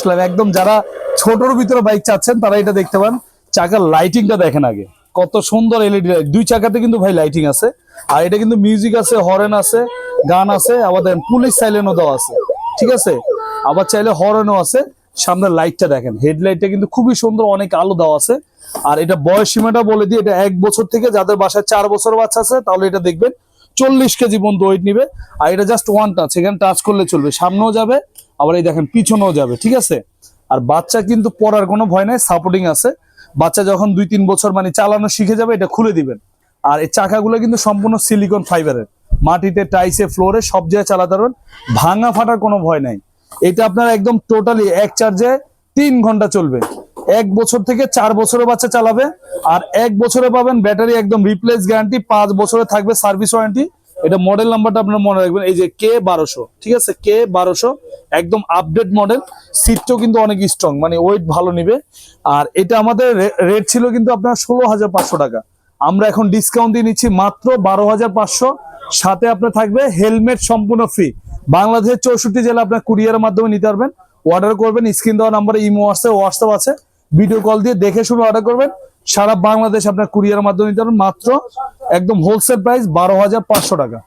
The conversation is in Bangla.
আসলাম একদম, যারা ছোটর ভিতরে বাইক চাচ্ছেন তারা এটা দেখতে পান। চাকার লাইটিংটা দেখেন আগে, কত সুন্দর এলইডি লাইট, দুই চাকাতে কিন্তু ভাই লাইটিং আছে। আর এটা কিন্তু মিউজিক আছে, হরেন আছে, গান আছে, আবার দেখেন পুলিশ সাইলেন্টও দেওয়া আছে, ঠিক আছে। আবার চাইলে হরেনও আছে। সামনের লাইটটা দেখেন, হেডলাইটটা কিন্তু খুবই সুন্দর, অনেক আলো দেওয়া আছে। আর এটা বয়স সীমাটা বলে দিই, এটা 1 বছর থেকে, যাদের বাসায় 4 বছর বাচ্চা আছে তাহলে এটা দেখবেন 40 কেজি পর্যন্ত ওয়েট নিবে। আর এটা জাস্ট ওয়ান টাচ, এখানে টাচ করলে চলবে, সামনেও যাবে আবার এই দেখেন পিছনেও যাবে, ঠিক আছে। আর বাচ্চা কিন্তু পড়ার কোনো ভয় নাই, সাপোর্টিং আছে। বাচ্চা যখন 2-3 বছর মানে চালানো শিখে যাবে এটা খুলে দিবেন। আর এই চাকাগুলো কিন্তু সম্পূর্ণ সিলিকন ফাইবারের, মাটিতে, টাইসে, ফ্লোরে সব জায়গায় চালাতে পারবেন, ভাঙা ফাটার কোনো ভয় নাই। এটা আপনার একদম টোটালি এক চার্জে 3 ঘন্টা চলবে। 1 বছর থেকে 4 বছরের বাচ্চা চালাবে। আর 1 বছরে পাবেন ব্যাটারি একদম রিপ্লেস গ্যারান্টি, 5 বছরে থাকবে সার্ভিস ওয়ারেন্টি। এটা মডেল নাম্বারটা আপনারা মনে রাখবেন, এই যে K1200, ঠিক আছে, K1200 একদম আপডেট মডেল। সিটটাও কিন্তু অনেক স্ট্রং, মানে ওয়েট ভালো নিবে। আর এটা আমাদের রেট ছিল কিন্তু আপনার 16,500 টাকা, আমরা এখন ডিসকাউন্ট দিয়ে নিচ্ছি মাত্র 12,500। সাথে আপনার থাকবে হেলমেট সম্পূর্ণ ফ্রি। বাংলাদেশের 64 জেলা আপনার কুরিয়ারের মাধ্যমে নিতে পারবেন। অর্ডার করবেন, স্ক্রিন দেওয়া নাম্বারে ইমো আছে, হোয়াটসঅ্যাপ আছে, ভিডিও কল দিয়ে দেখে শুনে অর্ডার করবেন। সারা বাংলাদেশ আপনার কুরিয়ারের মাধ্যমে নিতে পারবেন মাত্র একদম হোলসেল প্রাইস 12,500 টাকা।